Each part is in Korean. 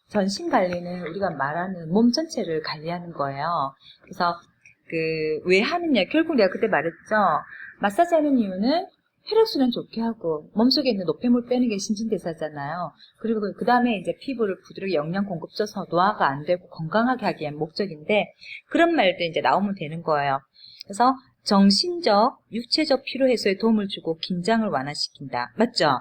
전신 관리는 우리가 말하는 몸 전체를 관리하는 거예요. 그래서 왜 하느냐, 결국 내가 그때 말했죠. 마사지 하는 이유는 혈액순환 좋게 하고 몸속에 있는 노폐물 빼는 게 신진대사잖아요. 그리고 그 다음에 이제 피부를 부드럽게 영양 공급 줘서 노화가 안 되고 건강하게 하기 위한 목적인데, 그런 말도 이제 나오면 되는 거예요. 그래서 정신적, 육체적 피로 해소에 도움을 주고 긴장을 완화시킨다. 맞죠?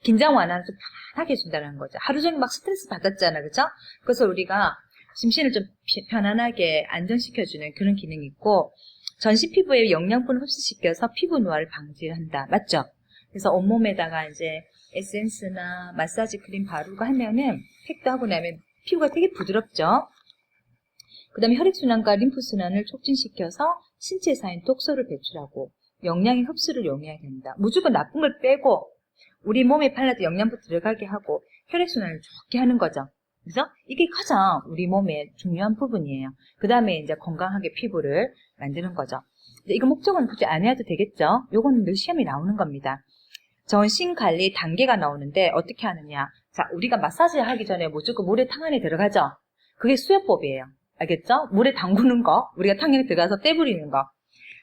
긴장 완화는 좀 편하게 해준다는 거죠. 하루 종일 막 스트레스 받았잖아, 그죠? 그래서 우리가 심신을 좀 편안하게 안정시켜주는 그런 기능이 있고, 전신 피부에 영양분을 흡수시켜서 피부 노화를 방지한다. 맞죠? 그래서 온몸에다가 이제 에센스나 마사지 크림 바르고 하면은 팩도 하고 나면 피부가 되게 부드럽죠? 그 다음에 혈액순환과 림프순환을 촉진시켜서 신체에 쌓인 독소를 배출하고 영양의 흡수를 용이하게 한다. 무조건 나쁜 걸 빼고 우리 몸에 발라도 영양분 들어가게 하고 혈액순환을 좋게 하는 거죠. 그래서 이게 가장 우리 몸의 중요한 부분이에요. 그 다음에 이제 건강하게 피부를 만드는 거죠. 이거 목적은 굳이 안 해도 되겠죠? 요거는 늘 시험에 나오는 겁니다. 전신 관리 단계가 나오는데 어떻게 하느냐. 자, 우리가 마사지 하기 전에 무조건 물에 탕 안에 들어가죠? 그게 수요법이에요. 알겠죠? 물에 담그는 거, 우리가 탕 안에 들어가서 때 부리는 거.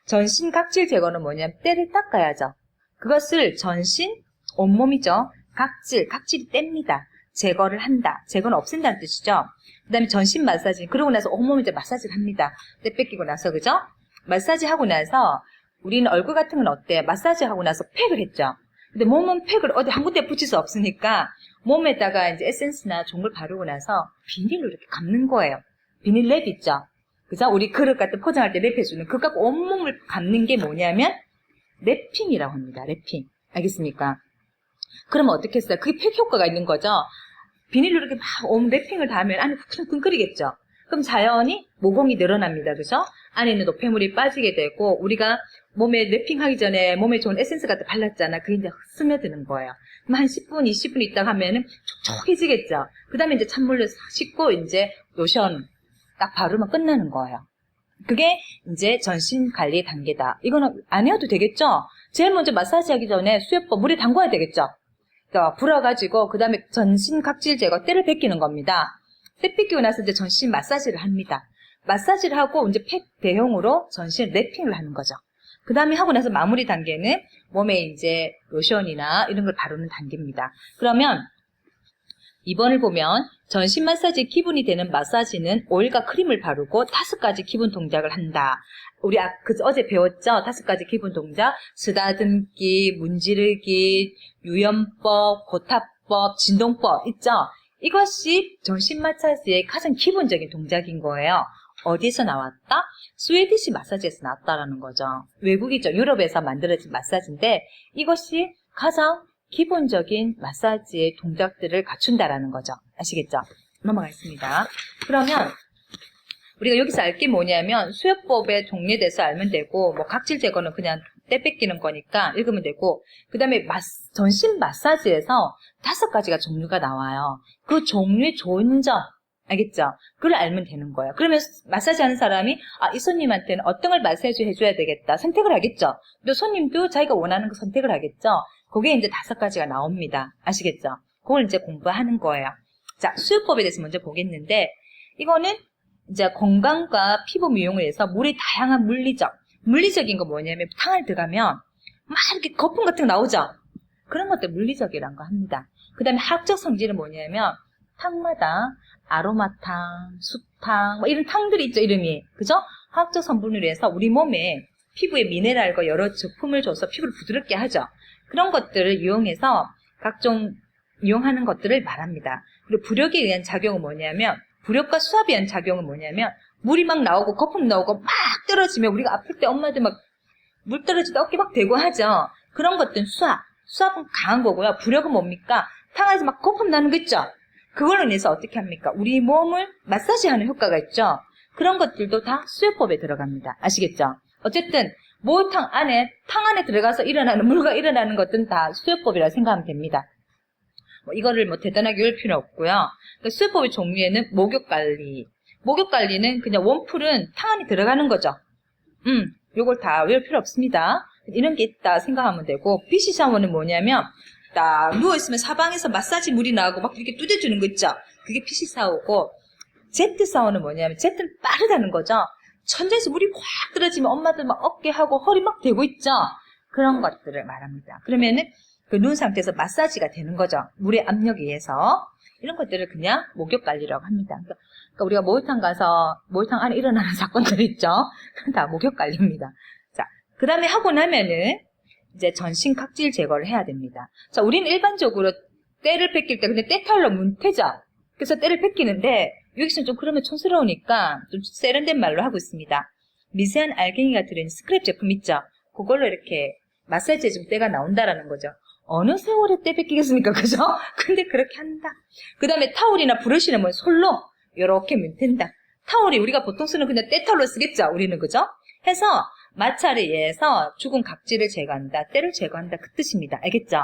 전신 각질 제거는 뭐냐면 때를 닦아야죠. 그것을 전신, 온몸이죠. 각질이 뗍니다. 제거를 한다. 제거는 없앤다는 뜻이죠. 그 다음에 전신 마사지, 그러고 나서 온몸 이제 마사지를 합니다. 때 뺏기고 나서, 그죠? 마사지 하고 나서 우리는 얼굴 같은 건 어때? 마사지 하고 나서 팩을 했죠. 근데 몸은 팩을 어디 한 군데 붙일 수 없으니까 몸에다가 이제 에센스나 좋은 걸 바르고 나서 비닐로 이렇게 감는 거예요. 비닐 랩 있죠? 그죠? 우리 그릇 같은 포장할 때 랩해주는 그거 갖고 온몸을 감는 게 뭐냐면 랩핑이라고 합니다. 랩핑. 알겠습니까? 그러면 어떻게 했어요? 그게 팩 효과가 있는 거죠? 비닐로 이렇게 막 랩핑을 다 하면 안에 쿵쿵거리겠죠? 그럼 자연히 모공이 늘어납니다. 그죠? 안에 있는 노폐물이 빠지게 되고, 우리가 몸에 랩핑하기 전에 몸에 좋은 에센스 같은 거 발랐잖아. 그게 이제 스며드는 거예요. 그럼 한 10분, 20분 있다가 하면은 촉촉해지겠죠? 그 다음에 이제 찬물로 씻고 이제 로션 딱 바르면 끝나는 거예요. 그게 이제 전신 관리 단계다. 이거는 안 해도 되겠죠? 제일 먼저 마사지 하기 전에 수요법 물에 담궈야 되겠죠? 불어가지고, 그 다음에 전신 각질 제거, 때를 벗기는 겁니다. 때 뺏기고 나서 이제 전신 마사지를 합니다. 마사지를 하고 이제 팩 대용으로 전신 랩핑을 하는 거죠. 그 다음에 하고 나서 마무리 단계는 몸에 이제 로션이나 이런 걸 바르는 단계입니다. 그러면 이번을 보면 전신 마사지 기본이 되는 마사지는 오일과 크림을 바르고 5가지 기본 동작을 한다. 우리 어제 배웠죠? 5가지 기본 동작. 쓰다듬기, 문지르기, 유연법, 고타법, 진동법 있죠? 이것이 전신 마사지의 가장 기본적인 동작인 거예요. 어디서 나왔다? 스웨디시 마사지에서 나왔다라는 거죠. 외국이죠. 유럽에서 만들어진 마사지인데 이것이 가장 기본적인 마사지의 동작들을 갖춘다라는 거죠. 아시겠죠? 넘어가겠습니다. 그러면 우리가 여기서 알 게 뭐냐면 수요법의 종류에 대해서 알면 되고, 뭐 각질 제거는 그냥 때 뺏기는 거니까 읽으면 되고, 그 다음에 전신 마사지에서 5가지가 종류가 나와요. 그 종류의 좋은 점, 알겠죠? 그걸 알면 되는 거예요. 그러면 마사지 하는 사람이 이 손님한테는 어떤 걸 마사지 해줘야 되겠다 선택을 하겠죠. 또 손님도 자기가 원하는 거 선택을 하겠죠. 그게 이제 5가지가 나옵니다. 아시겠죠? 그걸 이제 공부하는 거예요. 자, 수요법에 대해서 먼저 보겠는데, 이거는 이제 건강과 피부 미용을 위해서 물의 다양한 물리적인 거 뭐냐면 탕 안에 들어가면 막 이렇게 거품 같은 거 나오죠. 그런 것들 물리적이라는 거 합니다. 그 다음에 화학적 성질은 뭐냐면 탕마다 아로마탕, 숲탕, 뭐 이런 탕들이 있죠, 이름이. 그죠? 화학적 성분을 위해서 우리 몸에 피부에 미네랄과 여러 제품을 줘서 피부를 부드럽게 하죠. 그런 것들을 이용해서 각종 이용하는 것들을 말합니다. 그리고 부력에 의한 작용은 뭐냐면, 부력과 수압에 의한 작용은 뭐냐면, 물이 막 나오고 거품 나오고 막 떨어지면 우리가 아플 때 엄마들 막 물 떨어질 때 어깨 막 대고 하죠. 그런 것들은 수압은 강한 거고요. 부력은 뭡니까? 탕에서 막 거품 나는 거 있죠. 그걸로 인해서 어떻게 합니까? 우리 몸을 마사지하는 효과가 있죠. 그런 것들도 다 수요법에 들어갑니다. 아시겠죠? 어쨌든 탕 안에 들어가서 물과 일어나는 것들은 다 수요법이라고 생각하면 됩니다. 이거를 대단하게 외울 필요 없고요. 그러니까 수요법의 종류에는 목욕관리는 그냥 원풀은 탕 안에 들어가는 거죠. 요걸 다 외울 필요 없습니다. 이런 게 있다 생각하면 되고, BC 샤워는 뭐냐면 딱 누워있으면 사방에서 마사지 물이 나고 막 이렇게 두드려주는 거 있죠? 그게 PC4호고, Z4호는 뭐냐면, Z는 빠르다는 거죠? 천장에서 물이 확 떨어지면 엄마들 막 어깨하고 허리 막 대고 있죠? 그런 것들을 말합니다. 그러면은 그 누운 상태에서 마사지가 되는 거죠. 물의 압력에 의해서. 이런 것들을 그냥 목욕 관리라고 합니다. 그러니까 우리가 목욕탕 가서 목욕탕 안에 일어나는 사건들 있죠? 그건 다 목욕 관리입니다. 자, 그 다음에 하고 나면은 이제 전신 각질 제거를 해야 됩니다. 자, 우리는 일반적으로 때를 뺏길 때 근데 때털로 문태죠? 그래서 때를 뺏기는데 여기서는 좀 그러면 촌스러우니까 좀 세련된 말로 하고 있습니다. 미세한 알갱이가 들어있는 스크랩 제품 있죠? 그걸로 이렇게 마사지 해주면 때가 나온다라는 거죠. 어느 세월에 때 뺏기겠습니까? 그죠? 근데 그렇게 한다. 그 다음에 타올이나 브러쉬는 뭐 솔로 이렇게 문탠다. 타올이 우리가 보통 쓰는 그냥 때털로 쓰겠죠? 우리는 그죠? 해서 마찰에 의해서 죽은 각질을 제거한다. 때를 제거한다. 그 뜻입니다. 알겠죠?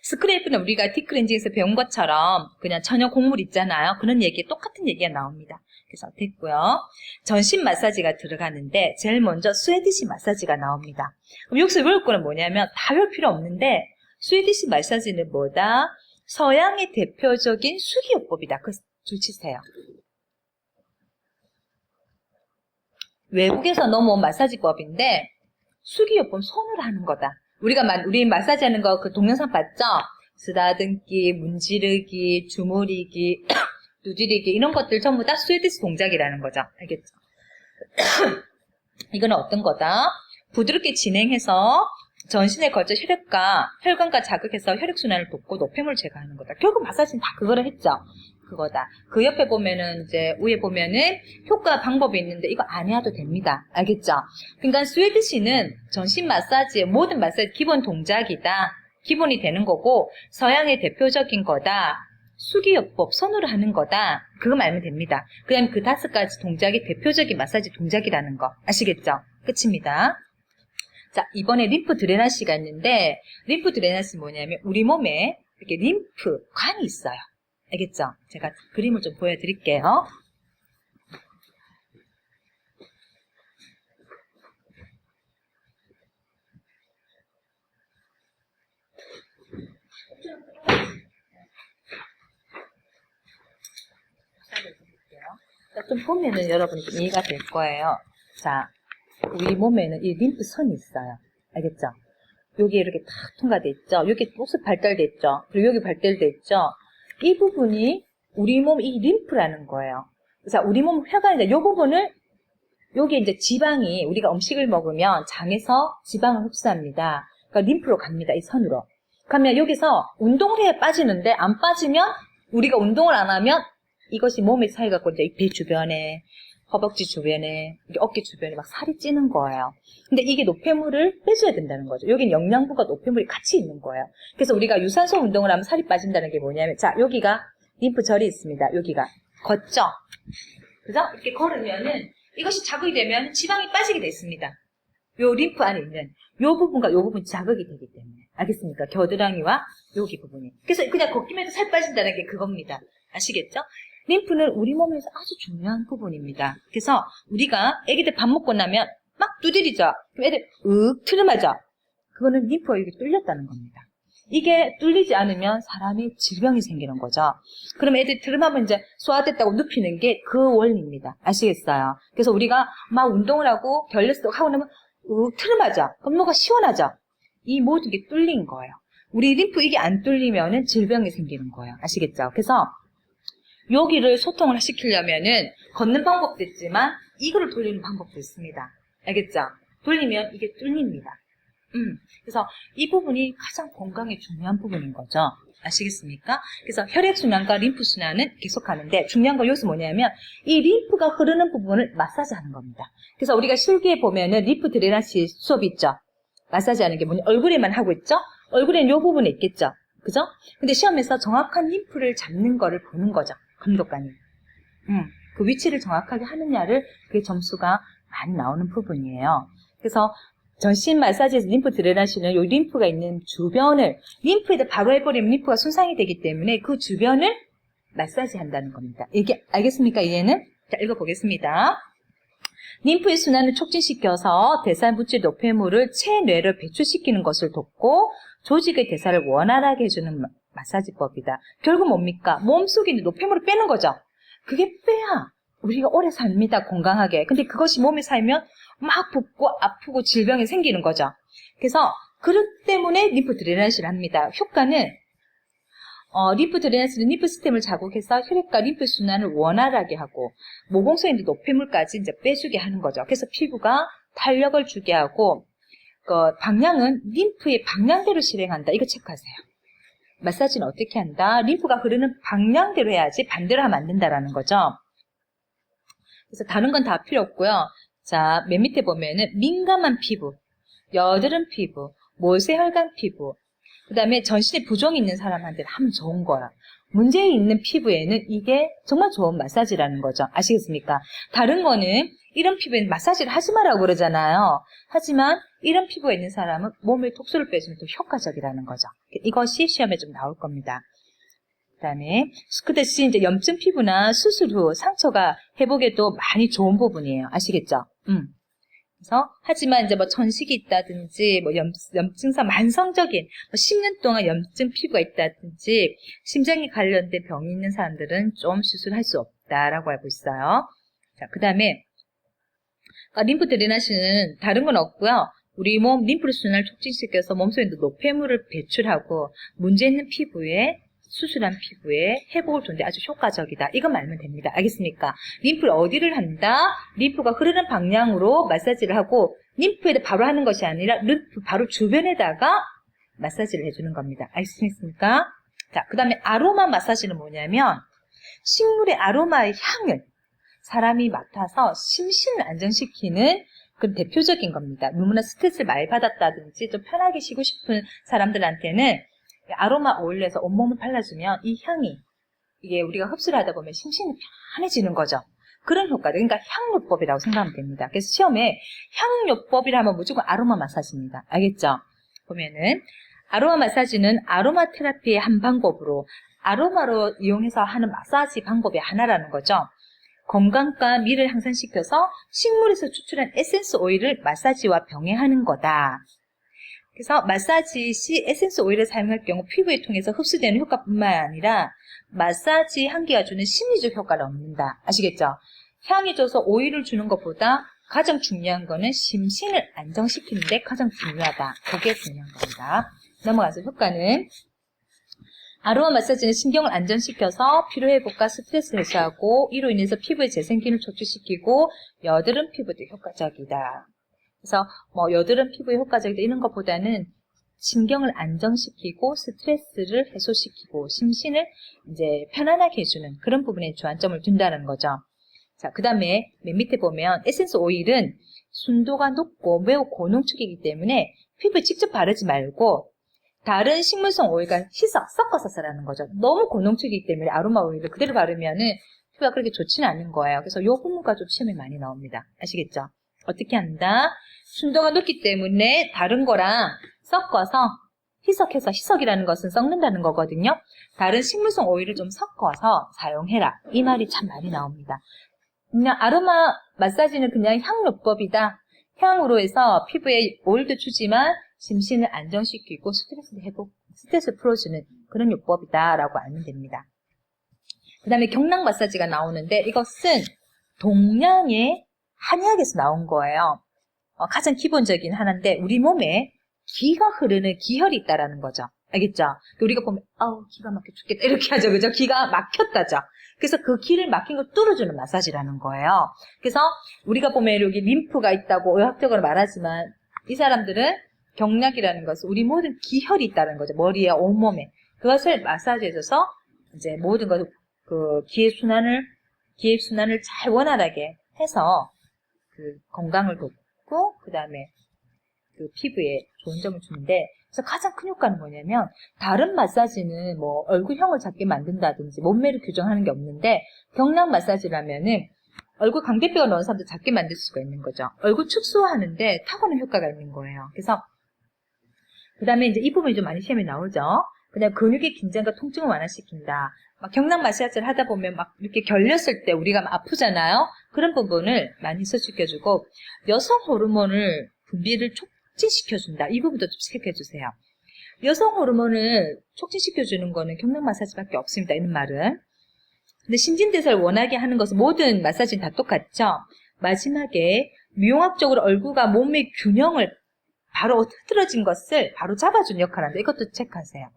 스크래프는 우리가 딥클렌징에서 배운 것처럼 그냥 천연 곡물 있잖아요. 그런 얘기에 똑같은 얘기가 나옵니다. 그래서 됐고요. 전신 마사지가 들어가는데 제일 먼저 스웨디시 마사지가 나옵니다. 그럼 여기서 외울 거는 뭐냐면 다 외울 필요 없는데 스웨디시 마사지는 뭐다? 서양의 대표적인 수기요법이다. 그 줄치세요. 외국에서 넘어온 마사지법인데 수기요법 손으로 하는 거다. 우리 마사지 하는 거 그 동영상 봤죠? 쓰다듬기, 문지르기, 주무리기, 두드리기 이런 것들 전부 다 스웨디시 동작이라는 거죠. 알겠죠? 이거는 어떤 거다? 부드럽게 진행해서 전신에 걸쳐 혈관과 자극해서 혈액순환을 돕고 노폐물을 제거하는 거다. 결국 마사지는 다 그거를 했죠. 그거다. 그 옆에 보면은 이제 위에 보면은 효과 방법이 있는데 이거 안 해도 됩니다. 알겠죠? 그러니까 스웨디시는 전신 마사지의 모든 마사지 기본 동작이다. 기본이 되는 거고 서양의 대표적인 거다. 수기요법 손으로 하는 거다. 그거 알면 됩니다. 그 다음에 그 5가지 동작이 대표적인 마사지 동작이라는 거 아시겠죠? 끝입니다. 자, 이번에 림프 드레나시가 있는데 림프 드레나시 뭐냐면 우리 몸에 이렇게 림프 관이 있어요. 알겠죠? 제가 그림을 좀 보여드릴게요. 좀 보면은 여러분이 이해가 될 거예요. 자, 우리 몸에는 이 림프선이 있어요. 알겠죠? 여기 이렇게 탁 통과돼 있죠? 여기 복수 발달돼 있죠? 그리고 여기 발달돼 있죠? 이 부분이 우리 몸 이 림프라는 거예요. 그래서 우리 몸 혈관인데 이 부분을 여기 이제 지방이 우리가 음식을 먹으면 장에서 지방을 흡수합니다. 그러니까 림프로 갑니다. 이 선으로. 그러면 여기서 운동을 해야 빠지는데 안 빠지면 우리가 운동을 안 하면 이것이 몸에 차이갖고 이제 배 주변에 허벅지 주변에 어깨 주변에 막 살이 찌는 거예요. 근데 이게 노폐물을 빼줘야 된다는 거죠. 여긴 영양분과 노폐물이 같이 있는 거예요. 그래서 우리가 유산소 운동을 하면 살이 빠진다는 게 뭐냐면 자 여기가 림프절이 있습니다. 여기가 걷죠. 그죠? 이렇게 걸으면은 이것이 자극이 되면 지방이 빠지게 돼 있습니다. 요 림프 안에 있는 요 부분과 요 부분이 자극이 되기 때문에 알겠습니까? 겨드랑이와 여기 부분이. 그래서 그냥 걷기만 해도 살 빠진다는 게 그겁니다. 아시겠죠? 림프는 우리 몸에서 아주 중요한 부분입니다. 그래서 우리가 애기들 밥 먹고 나면 막 두드리죠. 그럼 애들 트름하죠. 그거는 림프가 여기 뚫렸다는 겁니다. 이게 뚫리지 않으면 사람이 질병이 생기는 거죠. 그럼 애들 트름하면 이제 소화됐다고 눕히는 게 그 원리입니다. 아시겠어요? 그래서 우리가 막 운동을 하고 결렸어 하고 나면 트름하죠. 그럼 뭐가 시원하죠. 이 모든 게 뚫린 거예요. 우리 림프 이게 안 뚫리면은 질병이 생기는 거예요. 아시겠죠? 그래서 여기를 소통을 시키려면은 걷는 방법도 있지만 이거를 돌리는 방법도 있습니다. 알겠죠? 돌리면 이게 뚫립니다. 그래서 이 부분이 가장 건강에 중요한 부분인 거죠. 아시겠습니까? 그래서 혈액순환과 림프순환은 계속하는데 중요한 건 여기서 뭐냐면 이 림프가 흐르는 부분을 마사지하는 겁니다. 그래서 우리가 실기에 보면은 림프 드레나시 수업 있죠? 마사지하는 게 뭐냐? 얼굴에만 하고 있죠? 얼굴에는 이 부분에 있겠죠? 그죠? 근데 시험에서 정확한 림프를 잡는 거를 보는 거죠. 감독관이. 그 위치를 정확하게 하느냐를 그게 점수가 많이 나오는 부분이에요. 그래서 전신 마사지에서 림프 드레나시는 이 림프가 있는 주변을 림프에다 바로 해버리면 림프가 손상이 되기 때문에 그 주변을 마사지 한다는 겁니다. 이게 알겠습니까? 이해는? 자, 읽어보겠습니다. 림프의 순환을 촉진시켜서 대사물질 노폐물을 체내로 배출시키는 것을 돕고 조직의 대사를 원활하게 해주는 마사지법이다. 결국 뭡니까? 몸속에 있는 노폐물을 빼는 거죠. 그게 빼야 우리가 오래 삽니다. 건강하게. 근데 그것이 몸에 쌓이면 막 붓고 아프고 질병이 생기는 거죠. 그래서 그렇기 때문에 림프 드레나지를 합니다. 효과는 림프 드레나지는 림프 시스템을 자극해서 혈액과 림프 순환을 원활하게 하고 모공속에 있는 노폐물까지 이제 빼주게 하는 거죠. 그래서 피부가 탄력을 주게 하고 방향은 림프의 방향대로 실행한다. 이거 체크하세요. 마사지는 어떻게 한다? 림프가 흐르는 방향대로 해야지 반대로 하면 안 된다라는 거죠. 그래서 다른 건 다 필요 없고요. 자, 맨 밑에 보면은 민감한 피부, 여드름 피부, 모세혈관 피부, 그 다음에 전신에 부종이 있는 사람한테 하면 좋은 거야. 문제 있는 피부에는 이게 정말 좋은 마사지라는 거죠. 아시겠습니까? 다른 거는 이런 피부에는 마사지를 하지 말라고 그러잖아요. 하지만 이런 피부에 있는 사람은 몸의 독소를 빼주면 더 효과적이라는 거죠. 이것이 시험에 좀 나올 겁니다. 그 다음에 그 대신 이제 염증 피부나 수술 후 상처가 회복에도 많이 좋은 부분이에요. 아시겠죠? 그래서 하지만 이제 뭐 천식이 있다든지 뭐 염증상 만성적인 10년 동안 염증 피부가 있다든지 심장에 관련된 병이 있는 사람들은 좀 수술할 수 없다라고 알고 있어요. 자, 그 다음에 림프 드레나지는 다른 건 없고요. 우리 몸 림프 순환을 촉진시켜서 몸속에 있는 노폐물을 배출하고 문제 있는 피부에 수술한 피부에 회복을 주는데 아주 효과적이다. 이것만 알면 됩니다. 알겠습니까? 림프를 어디를 한다? 림프가 흐르는 방향으로 마사지를 하고 림프에다 바로 하는 것이 아니라 림프 바로 주변에다가 마사지를 해주는 겁니다. 알겠습니까? 자, 그 다음에 아로마 마사지는 뭐냐면 식물의 아로마의 향을 사람이 맡아서 심신을 안정시키는 그런 대표적인 겁니다. 너무나 스트레스를 많이 받았다든지 좀 편하게 쉬고 싶은 사람들한테는 아로마 오일에서 온몸을 발라주면 이 향이 이게 우리가 흡수를 하다 보면 심신이 편해지는 거죠. 그런 효과들. 그러니까 향요법이라고 생각하면 됩니다. 그래서 시험에 향요법이라면 무조건 아로마 마사지입니다. 알겠죠? 보면은 아로마 마사지는 아로마 테라피의 한 방법으로 아로마로 이용해서 하는 마사지 방법의 하나라는 거죠. 건강과 미를 향상시켜서 식물에서 추출한 에센스 오일을 마사지와 병행하는 거다. 그래서 마사지 시 에센스 오일을 사용할 경우 피부에 통해서 흡수되는 효과뿐만 아니라 마사지 향기가 주는 심리적 효과를 얻는다. 아시겠죠? 향이 줘서 오일을 주는 것보다 가장 중요한 거는 심신을 안정시키는 데 가장 중요하다. 그게 중요한 겁니다. 넘어가서 효과는 아로마 마사지는 신경을 안정시켜서 피로회복과 스트레스 해소하고 이로 인해서 피부의 재생기능을 촉진시키고 여드름 피부도 효과적이다. 그래서 뭐 여드름 피부에 효과적이다 이런 것보다는 신경을 안정시키고 스트레스를 해소시키고 심신을 이제 편안하게 해주는 그런 부분에 주안점을 둔다는 거죠. 자, 그 다음에 맨 밑에 보면 에센스 오일은 순도가 높고 매우 고농축이기 때문에 피부에 직접 바르지 말고 다른 식물성 오일과 섞어서 쓰라는 거죠. 너무 고농축이기 때문에 아로마 오일을 그대로 바르면은 피부가 그렇게 좋지는 않은 거예요. 그래서 요 부분과 좀 시험에 많이 나옵니다. 아시겠죠? 어떻게 한다? 순도가 높기 때문에 다른 거랑 섞어서 희석해서 희석이라는 것은 섞는다는 거거든요. 다른 식물성 오일을 좀 섞어서 사용해라. 이 말이 참 많이 나옵니다. 그냥 아로마 마사지는 그냥 향요법이다. 향으로 해서 피부에 오일도 주지만 심신을 안정시키고 스트레스 풀어주는 그런 요법이다라고 알면 됩니다. 그 다음에 경락 마사지가 나오는데 이것은 동양의 한의학에서 나온 거예요. 가장 기본적인 하나인데 우리 몸에 기가 흐르는 기혈이 있다라는 거죠. 알겠죠? 우리가 보면 기가 막혀 죽겠다 이렇게 하죠. 그죠? 기가 막혔다죠. 그래서 그 기를 막힌 걸 뚫어주는 마사지라는 거예요. 그래서 우리가 보면 여기 림프가 있다고 의학적으로 말하지만 이 사람들은 경락이라는 것은 우리 모든 기혈이 있다는 거죠. 머리에 온몸에. 그것을 마사지해줘서 이제 모든 것을 그 기의 순환을 잘 원활하게 해서 그 건강을 돕고 그 다음에 그 피부에 좋은 점을 주는데 그래서 가장 큰 효과는 뭐냐면 다른 마사지는 뭐 얼굴형을 작게 만든다든지 몸매를 규정하는 게 없는데 경락 마사지라면은 얼굴 광대뼈가 넣은 사람도 작게 만들 수가 있는 거죠. 얼굴 축소하는데 탁월한 효과가 있는 거예요. 그래서 그 다음에 이제 이 부분이 좀 많이 시험에 나오죠. 그다음 근육의 긴장과 통증을 완화시킨다. 막 경락 마사지를 하다 보면 막 이렇게 결렸을 때 우리가 막 아프잖아요. 그런 부분을 많이 소식해주고 여성 호르몬을 분비를 촉진시켜준다. 이 부분도 좀 체크해주세요. 여성 호르몬을 촉진시켜주는 거는 경락 마사지밖에 없습니다. 이런 말은. 근데 신진대사를 원하게 하는 것은 모든 마사지는 다 똑같죠. 마지막에 미용학적으로 얼굴과 몸의 균형을 바로 흐트러진 것을 바로 잡아주는 역할을 한다. 이것도 체크하세요.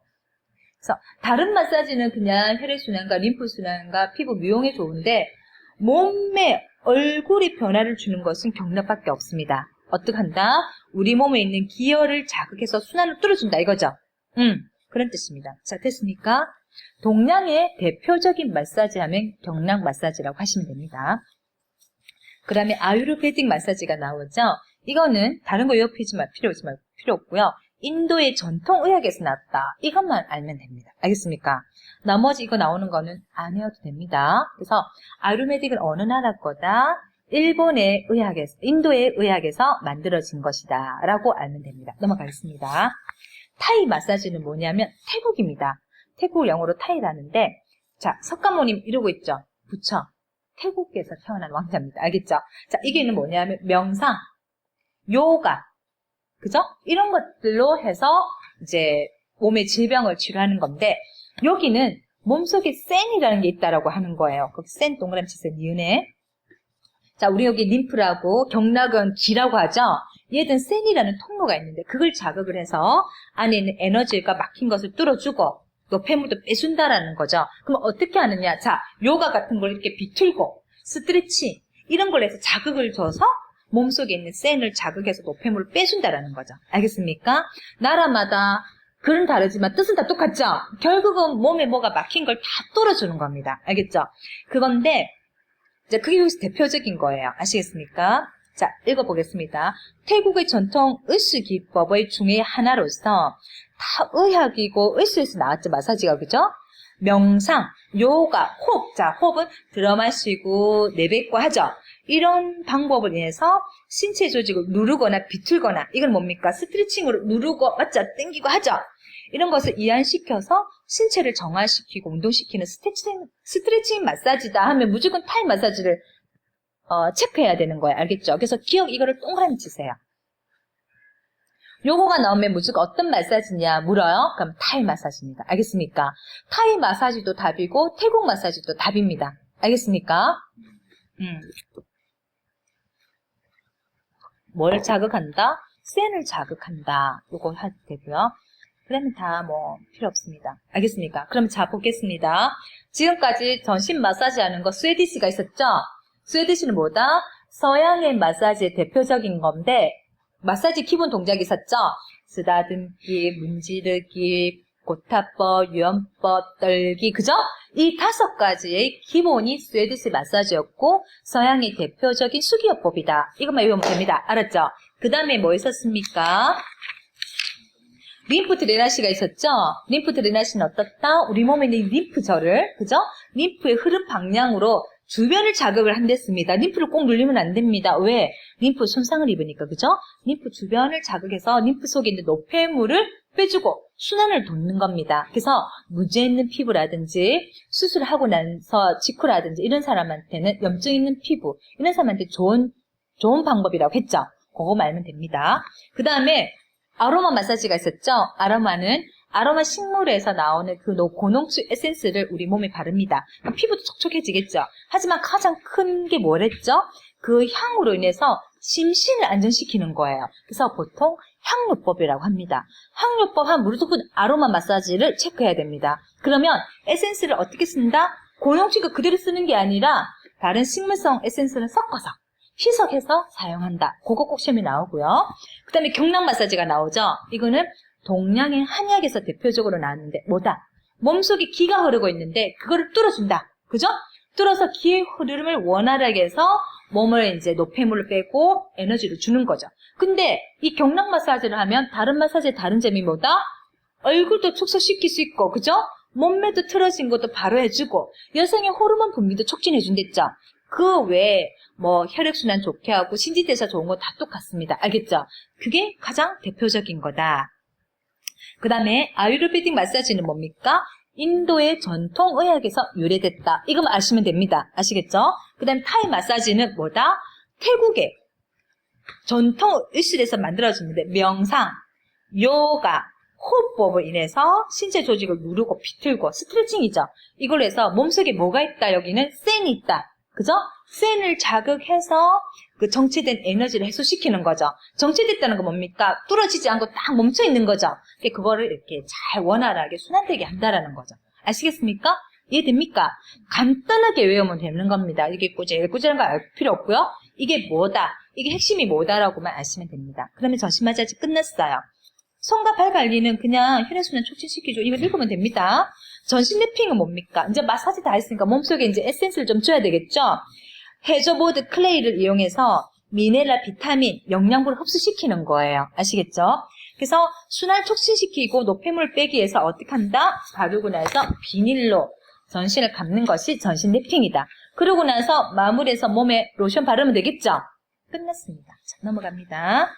그래서 다른 마사지는 그냥 혈액순환과 림프순환과 피부 미용에 좋은데 몸의 얼굴의 변화를 주는 것은 경락밖에 없습니다. 어떻게 한다? 우리 몸에 있는 기혈을 자극해서 순환을 뚫어준다 이거죠. 그런 뜻입니다. 자, 됐습니까? 동양의 대표적인 마사지 하면 경락 마사지라고 하시면 됩니다. 그 다음에 아유르베딕 마사지가 나오죠. 이거는 다른 거 필요 없고요. 인도의 전통의학에서 나왔다. 이것만 알면 됩니다. 알겠습니까? 나머지 이거 나오는 거는 안 해도 됩니다. 그래서 아유르베딕은 어느 나라 거다? 일본의 의학에서, 인도의 의학에서 만들어진 것이다 라고 알면 됩니다. 넘어가겠습니다. 타이 마사지는 뭐냐면 태국입니다. 태국 영어로 타이라는데, 자, 석가모님 이러고 있죠. 부처. 태국에서 태어난 왕자입니다. 알겠죠? 자, 이게는 뭐냐면 명상, 요가, 그죠? 이런 것들로 해서 이제 몸의 질병을 치료하는 건데, 여기는 몸속에 센이라는 게 있다라고 하는 거예요. 거기 센 동그라미 치세요. 니은에. 자, 우리 여기 림프라고 경락은 기라고 하죠? 얘든 센이라는 통로가 있는데 그걸 자극을 해서 안에 있는 에너지가 막힌 것을 뚫어주고 노폐물도 빼준다라는 거죠. 그럼 어떻게 하느냐? 자, 요가 같은 걸 이렇게 비틀고 스트레칭 이런 걸 해서 자극을 줘서 몸속에 있는 센을 자극해서 노폐물을 빼준다라는 거죠. 알겠습니까? 나라마다 글은 다르지만 뜻은 다 똑같죠? 결국은 몸에 뭐가 막힌 걸 다 뚫어주는 겁니다. 알겠죠? 그건데 이제 그게 여기서 대표적인 거예요. 아시겠습니까? 자, 읽어보겠습니다. 태국의 전통 의수 기법의 중에 하나로서 다 의학이고 의수에서 나왔죠. 마사지가. 그죠? 명상, 요가, 호흡. 자, 호흡은 들어 마시고 내뱉고 하죠. 이런 방법을 인해서 신체 조직을 누르거나 비틀거나 이건 뭡니까? 스트레칭으로 누르고 맞죠? 당기고 하죠. 이런 것을 이완시켜서 신체를 정화시키고 운동시키는 스트레칭 마사지다 하면 무조건 타이 마사지를 체크해야 되는 거예요. 알겠죠? 그래서 기억 이거를 동그라미 치세요. 요거가 나오면 무조건 어떤 마사지냐 물어요. 그럼 타이 마사지입니다. 알겠습니까? 타이 마사지도 답이고 태국 마사지도 답입니다. 알겠습니까? 뭘 자극한다? 센을 자극한다. 요거 해도 되고요. 그러면 다 필요 없습니다. 알겠습니까? 그럼 자, 보겠습니다. 지금까지 전신 마사지 하는 거 스웨디시가 있었죠? 스웨디시는 뭐다? 서양의 마사지의 대표적인 건데, 마사지 기본 동작이 있었죠? 쓰다듬기, 문지르기, 고타법, 유연법, 떨기, 그죠? 이 5가지의 기본이 스웨디시 마사지였고, 서양의 대표적인 수기요법이다. 이것만 외우면 됩니다. 알았죠? 그 다음에 뭐 있었습니까? 림프 드레나시가 있었죠? 림프 드레나시는 어떻다? 우리 몸에 있는 림프절을, 그죠? 림프의 흐름 방향으로 주변을 자극을 한댔습니다. 림프를 꼭 눌리면 안 됩니다. 왜? 림프 손상을 입으니까, 그죠? 림프 주변을 자극해서 림프 속에 있는 노폐물을 빼주고 순환을 돕는 겁니다. 그래서 문제 있는 피부라든지 수술하고 나서 직후라든지 이런 사람한테는 염증 있는 피부, 이런 사람한테 좋은 방법이라고 했죠? 그거 말면 됩니다. 그 다음에 아로마 마사지가 있었죠? 아로마는 아로마 식물에서 나오는 그 고농축 에센스를 우리 몸에 바릅니다. 그럼 피부도 촉촉해지겠죠? 하지만 가장 큰 게 뭐랬죠? 그 향으로 인해서 심신을 안정시키는 거예요. 그래서 보통 향요법이라고 합니다. 향요법 하면 무조건 아로마 마사지를 체크해야 됩니다. 그러면 에센스를 어떻게 쓴다? 고농축을 그대로 쓰는 게 아니라 다른 식물성 에센스를 섞어서 희석해서 사용한다. 그거 꼭 시험에 나오고요. 그 다음에 경락 마사지가 나오죠. 이거는 동양의 한약에서 대표적으로 나왔는데 뭐다? 몸속에 기가 흐르고 있는데 그거를 뚫어준다. 그죠? 뚫어서 기의 흐름을 원활하게 해서 몸을 이제 노폐물을 빼고 에너지를 주는 거죠. 근데 이 경락 마사지를 하면 다른 마사지의 다른 점이 뭐다? 얼굴도 축소시킬 수 있고, 그죠? 몸매도 틀어진 것도 바로 해주고 여성의 호르몬 분비도 촉진해준댔죠. 그 외에 혈액순환 좋게 하고 신진대사 좋은 거 다 똑같습니다. 알겠죠? 그게 가장 대표적인 거다. 그 다음에 아유르베딕 마사지는 뭡니까? 인도의 전통의학에서 유래됐다. 이거만 아시면 됩니다. 아시겠죠? 그 다음에 타이 마사지는 뭐다? 태국의 전통의술에서 만들어졌는데 명상, 요가, 호흡법을 인해서 신체 조직을 누르고 비틀고 스트레칭이죠. 이걸로 해서 몸속에 뭐가 있다? 여기는 센이 있다. 그죠? 센을 자극해서 그 정체된 에너지를 해소시키는 거죠. 정체됐다는 건 뭡니까? 뚫어지지 않고 딱 멈춰 있는 거죠. 그거를 이렇게 잘 원활하게 순환되게 한다라는 거죠. 아시겠습니까? 이해됩니까? 간단하게 외우면 되는 겁니다. 이게 꾸질꾸질한 거 알 필요 없고요. 이게 뭐다? 이게 핵심이 뭐다라고만 아시면 됩니다. 그러면 전신마사지 끝났어요. 손과 발 관리는 그냥 혈액순환 촉진시키죠. 이거 읽으면 됩니다. 전신 랩핑은 뭡니까? 이제 마사지 다 했으니까 몸속에 이제 에센스를 좀 줘야 되겠죠? 해저보드 클레이를 이용해서 미네랄, 비타민, 영양분을 흡수시키는 거예요. 아시겠죠? 그래서 순환 촉진시키고 노폐물 빼기 위해서 어떻게 한다? 바르고 나서 비닐로 전신을 감는 것이 전신 랩핑이다. 그러고 나서 마무리해서 몸에 로션 바르면 되겠죠? 끝났습니다. 자, 넘어갑니다.